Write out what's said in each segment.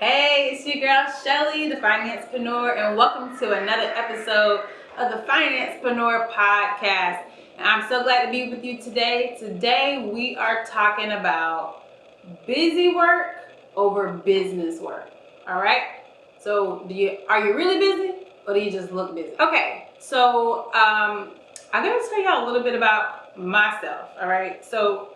Hey, it's your girl Shelly, the Financepreneur, and welcome to another episode of the Financepreneur podcast. And I'm so glad to be with you today. Today we are talking about busy work over business work. All right. So are you really busy or do you just look busy? Okay. So I'm gonna tell y'all a little bit about myself. All right. So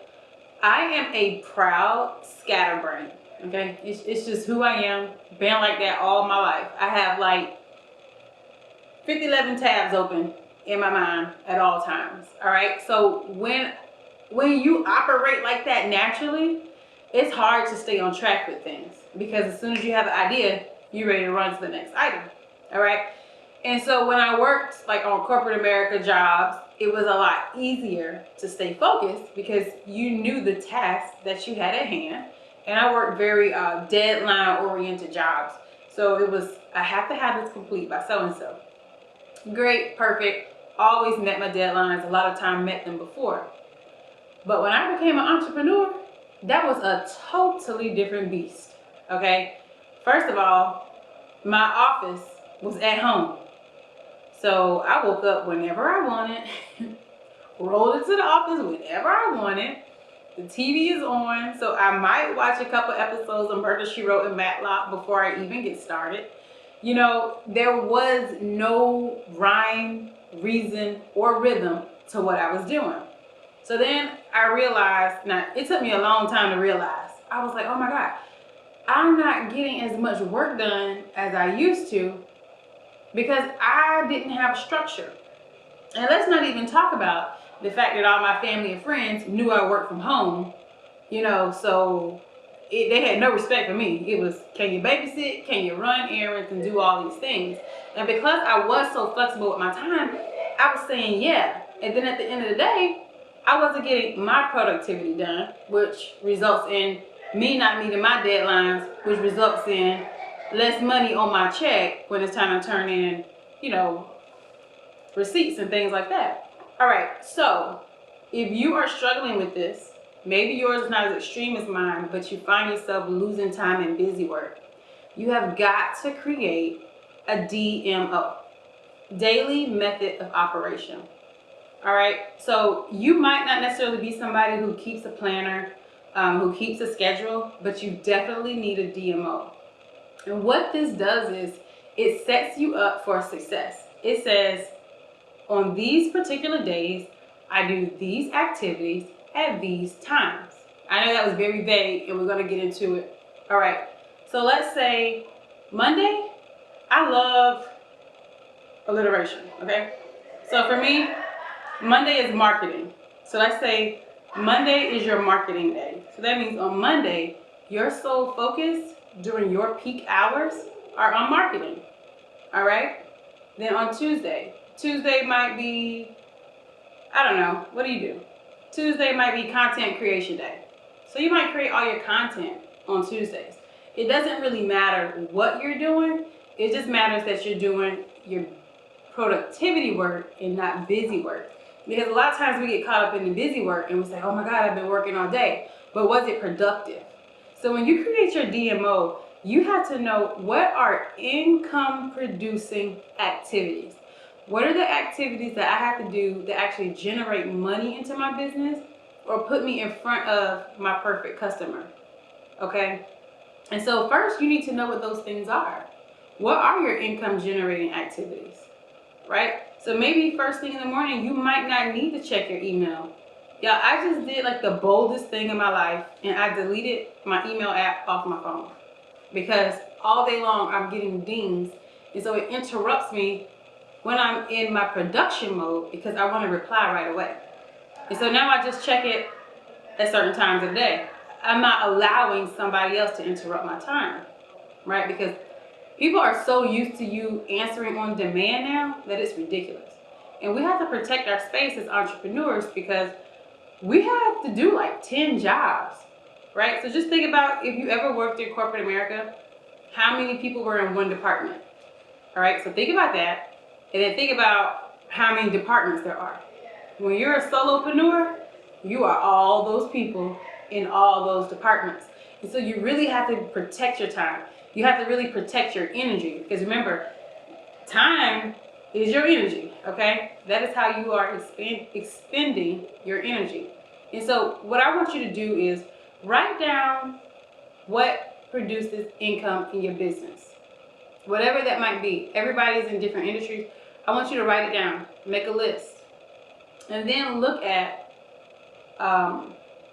I am a proud scatterbrain. Okay, it's just who I am. Been like that all my life. I have like 11 tabs open in my mind at all times. All right. So when you operate like that naturally, it's hard to stay on track with things because as soon as you have an idea, you're ready to run to the next item. All right. And so when I worked like on corporate America jobs, it was a lot easier to stay focused because you knew the task that you had at hand. And I worked very deadline oriented jobs. So it was, I have to have this complete by so-and-so. Great, perfect, always met my deadlines, a lot of time met them before. But when I became an entrepreneur, that was a totally different beast, okay? First of all, my office was at home. So I woke up whenever I wanted, rolled into the office whenever I wanted. The TV is on, so I might watch a couple episodes of Murder, She Wrote and Matlock before I even get started. You know, there was no rhyme, reason, or rhythm to what I was doing. So then I realized, now it took me a long time to realize, I was like, oh my God, I'm not getting as much work done as I used to because I didn't have structure. And let's not even talk about the fact that all my family and friends knew I worked from home, you know, so they had no respect for me. It was, can you babysit? Can you run errands and do all these things? And because I was so flexible with my time, I was saying yeah. And then at the end of the day, I wasn't getting my productivity done, which results in me not meeting my deadlines, which results in less money on my check when it's time to turn in, you know, receipts and things like that. All right, so if you are struggling with this, maybe yours is not as extreme as mine, but you find yourself losing time in busy work, you have got to create a DMO, daily method of operation. All right, so you might not necessarily be somebody who keeps a planner, who keeps a schedule, but you definitely need a DMO. And what this does is it sets you up for success. It says, on these particular days, I do these activities at these times. I know that was very vague and we're going to get into it. All right. So let's say Monday, I love alliteration. Okay. So for me, Monday is marketing. So let's say Monday is your marketing day. So that means on Monday, your sole focus during your peak hours are on marketing. All right. Then on Tuesday might be, I don't know, what do you do? Tuesday might be content creation day. So you might create all your content on Tuesdays. It doesn't really matter what you're doing. It just matters that you're doing your productivity work and not busy work. Because a lot of times we get caught up in the busy work and we say, oh my God, I've been working all day. But was it productive? So when you create your DMO, you have to know what are income producing activities. What are the activities that I have to do that actually generate money into my business or put me in front of my perfect customer? Okay. And so first you need to know what those things are. What are your income generating activities? Right? So maybe first thing in the morning, you might not need to check your email. Yeah, I just did like the boldest thing in my life and I deleted my email app off my phone because all day long I'm getting dings. And so it interrupts me when I'm in my production mode because I want to reply right away. And so now I just check it at certain times of the day. I'm not allowing somebody else to interrupt my time, right? Because people are so used to you answering on demand now that it's ridiculous. And we have to protect our space as entrepreneurs because we have to do like 10 jobs, right? So just think about if you ever worked in corporate America, how many people were in one department, all right? So think about that. And then think about how many departments there are. When you're a solopreneur, you are all those people in all those departments. And so you really have to protect your time. You have to really protect your energy, because remember, time is your energy, okay? That is how you are expending your energy. And so what I want you to do is write down what produces income in your business. Whatever that might be. Everybody's in different industries. I want you to write it down. Make a list. And then look at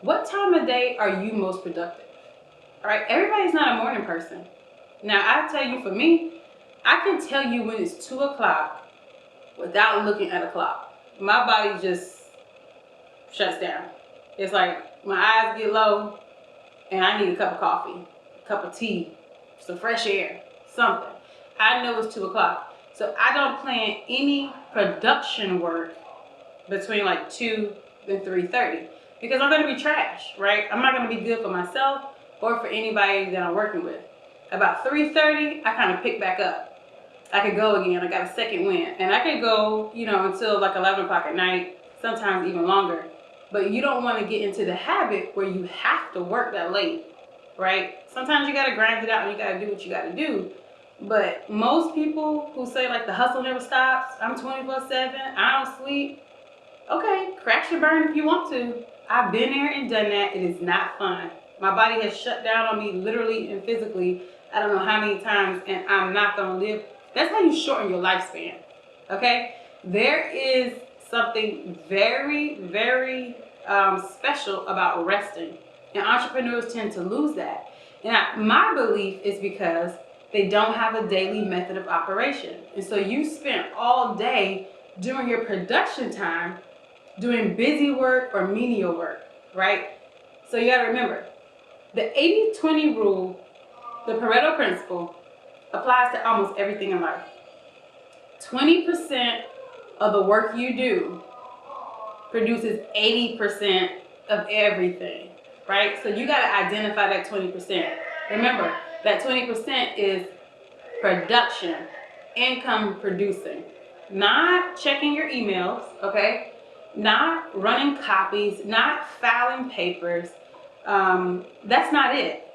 what time of day are you most productive? All right? Everybody's not a morning person. Now, I tell you, for me, I can tell you when it's 2 o'clock without looking at a clock. My body just shuts down. It's like my eyes get low and I need a cup of coffee, a cup of tea, some fresh air, something. I know it's 2 o'clock. So I don't plan any production work between like 2 and 3:30 because I'm going to be trash, right? I'm not going to be good for myself or for anybody that I'm working with. About 3:30, I kind of pick back up. I could go again. I got a second wind. And I could go, until like 11 o'clock at night, sometimes even longer. But you don't want to get into the habit where you have to work that late, right? Sometimes you got to grind it out and you got to do what you got to do. But most people who say like the hustle never stops, I'm 24/7, I don't sleep. Okay, crash and burn if you want to. I've been there and done that. It is not fun. My body has shut down on me literally and physically. I don't know how many times, and I'm not going to live. That's how you shorten your lifespan, okay? There is something very, very special about resting, and entrepreneurs tend to lose that. And my belief is because they don't have a daily method of operation. And so you spend all day during your production time doing busy work or menial work, right? So you got to remember, the 80-20 rule, the Pareto principle, applies to almost everything in life. 20% of the work you do produces 80% of everything, right? So you got to identify that 20%. Remember, that 20% is production, income producing, not checking your emails, okay? Not running copies, not filing papers. That's not it.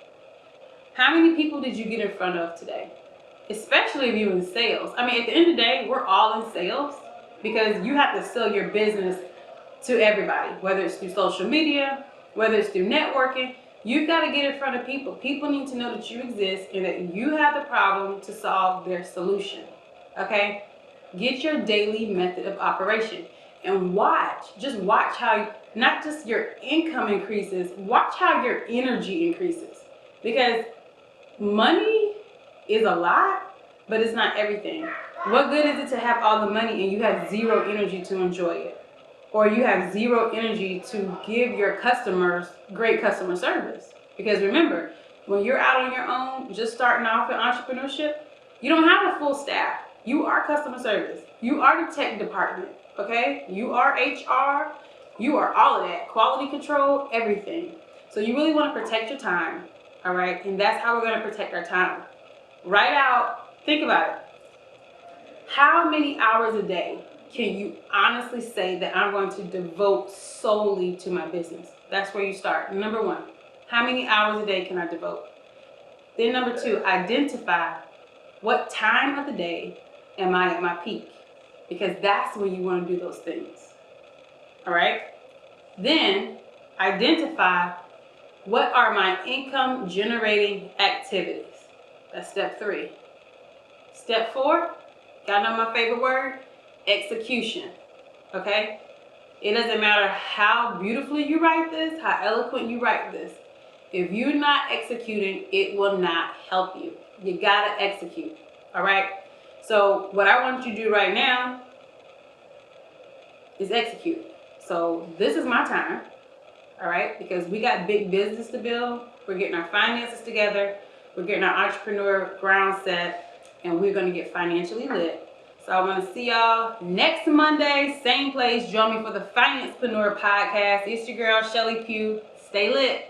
How many people did you get in front of today? Especially if you're in sales. I mean, at the end of the day, we're all in sales because you have to sell your business to everybody, whether it's through social media, whether it's through networking. You've got to get in front of people. People need to know that you exist and that you have the problem to solve their solution, okay? Get your daily method of operation and just watch how, not just your income increases, watch how your energy increases. Because money is a lot, but it's not everything. What good is it to have all the money and you have zero energy to enjoy it? Or you have zero energy to give your customers great customer service? Because remember, when you're out on your own, just starting off in entrepreneurship, you don't have a full staff. You are customer service. You are the tech department, okay? You are HR. You are all of that. Quality control, everything. So you really want to protect your time, all right? And that's how we're going to protect our time. Write out, think about it. How many hours a day can you honestly say that I'm going to devote solely to my business? That's where you start. Number one, how many hours a day can I devote? Then number two, identify what time of the day am I at my peak? Because that's when you want to do those things. All right? Then identify what are my income generating activities. That's step 3. Step 4, y'all know my favorite word? Execution. Okay? It doesn't matter how beautifully you write this, how eloquent you write this. If you're not executing, it will not help you. You gotta execute. All right? So what I want you to do right now is execute. So this is my time. All right? Because we got big business to build. We're getting our finances together. We're getting our entrepreneur ground set. And we're going to get financially lit. So I want to see y'all next Monday, same place. Join me for the Financepreneur podcast. It's your girl, Shelly Pugh. Stay lit.